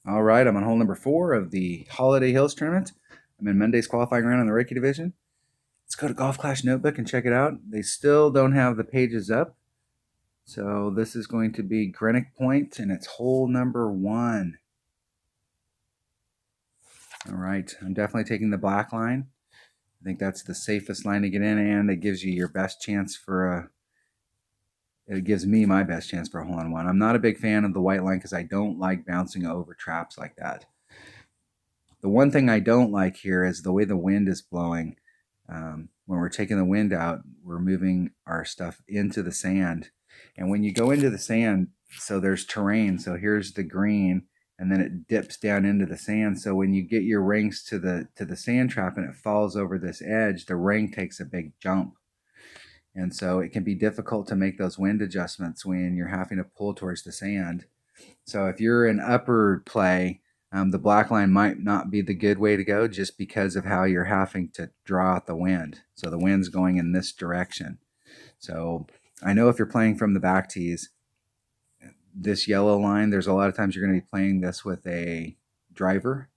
All right, I'm on hole number 4 of the Holiday Hills tournament. I'm in Monday's qualifying round in the Reiki division. Let's go to Golf Clash Notebook and check it out. They still don't have the pages up. So this is going to be Greenock Point, and it's hole number 1. All right, I'm definitely taking the black line. I think that's the safest line to get in, and it gives you your best chance for it gives me my best chance for a hole-in-one. I'm not a big fan of the white line because I don't like bouncing over traps like that. The one thing I don't like here is the way the wind is blowing. When we're taking the wind out, we're moving our stuff into the sand. And when you go into the sand, so there's terrain. So here's the green, and then it dips down into the sand. So when you get your rings to the sand trap and it falls over this edge, the ring takes a big jump. And so it can be difficult to make those wind adjustments when you're having to pull towards the sand. So if you're in upper play, the black line might not be the good way to go just because of how you're having to draw out the wind. So the wind's going in this direction. So I know if you're playing from the back tees, this yellow line, there's a lot of times you're going to be playing this with a driver,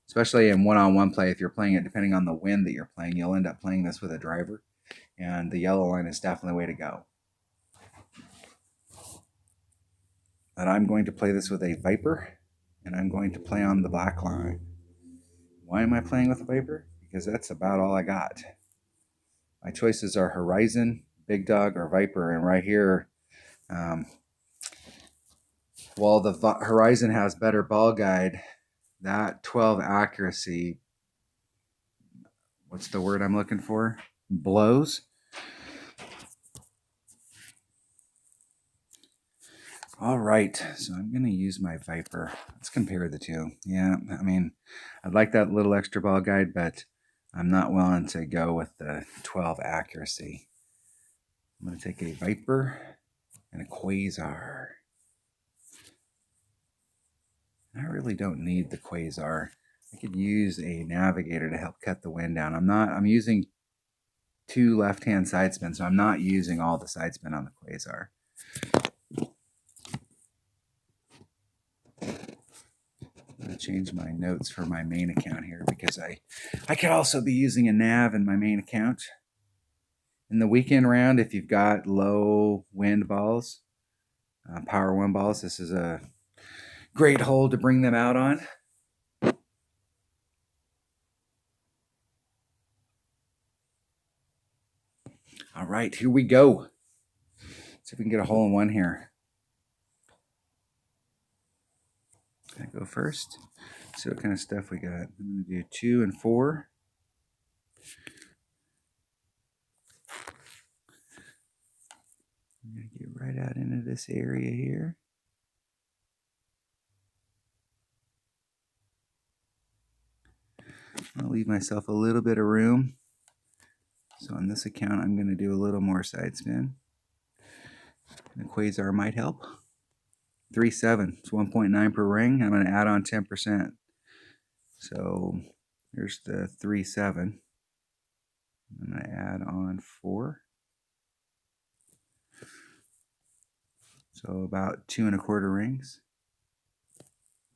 especially in one-on-one play. If you're playing it, depending on the wind that you're playing, you'll end up playing this with a driver. And the yellow line is definitely the way to go. But I'm going to play this with a Viper, and I'm going to play on the black line. Why am I playing with a Viper? Because that's about all I got. My choices are Horizon, Big Dog, or Viper, and right here, while the Horizon has better ball guide, that 12 accuracy, what's the word I'm looking for? Blows. All right, so I'm going to use my Viper. Let's compare the two. Yeah, I mean, I'd like that little extra ball guide, but I'm not willing to go with the 12 accuracy. I'm going to take a Viper and a Quasar. I really don't need the Quasar. I could use a Navigator to help cut the wind down. I'm using 2 left-hand side spins, so I'm not using all the side spin on the Quasar. I'm going to change my notes for my main account here because I could also be using a nav in my main account. In the weekend round, if you've got low wind balls, power wind balls, this is a great hole to bring them out on. All right, here we go. Let's see if we can get a hole in one here. I go first. See what kind of stuff we got. I'm going to do 2 and 4. I'm going to get right out into this area here. I'll leave myself a little bit of room. So on this account, I'm going to do a little more side spin. The Quasar might help. 3.7. It's 1.9 per ring. I'm going to add on 10%. So here's the 3.7. I'm going to add on 4. So about 2 1/4 rings.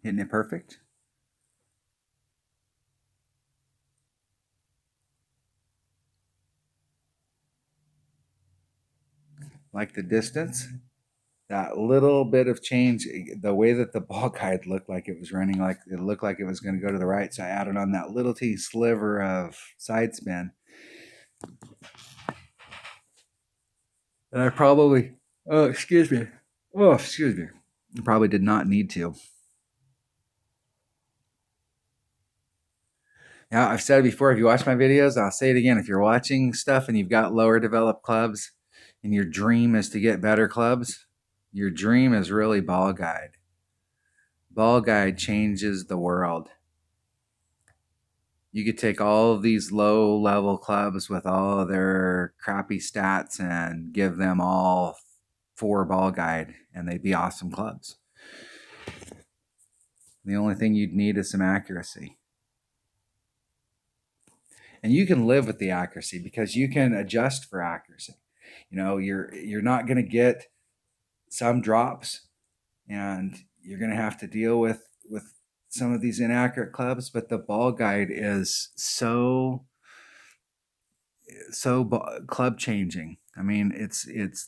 Hitting it perfect. Like the distance. That little bit of change, the way that the ball guide looked like it was running, like it looked like it was going to go to the right. So I added on that little teeny sliver of side spin. And I probably, excuse me. I probably did not need to. Yeah, I've said it before. If you watch my videos, I'll say it again. If you're watching stuff and you've got lower developed clubs and your dream is to get better clubs, your dream is really ball guide. Ball guide changes the world. You could take all of these low level clubs with all of their crappy stats and give them all 4 ball guide, and they'd be awesome clubs. The only thing you'd need is some accuracy. And you can live with the accuracy because you can adjust for accuracy. You know, you're not going to get some drops, and you're going to have to deal with some of these inaccurate clubs, but the ball guide is so club changing. I mean, it's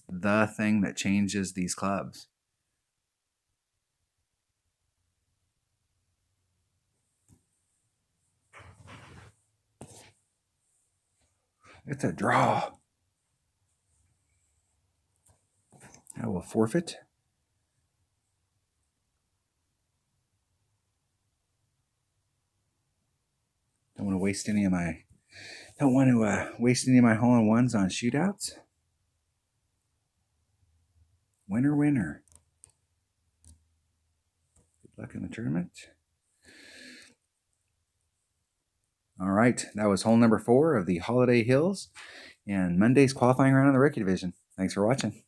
the thing that changes these clubs. It's a draw. I will forfeit. Don't want to waste any of my hole-in-ones on shootouts. Winner, winner. Good luck in the tournament. All right, that was hole number 4 of the Holiday Hills and Monday's qualifying round in the rookie division. Thanks for watching.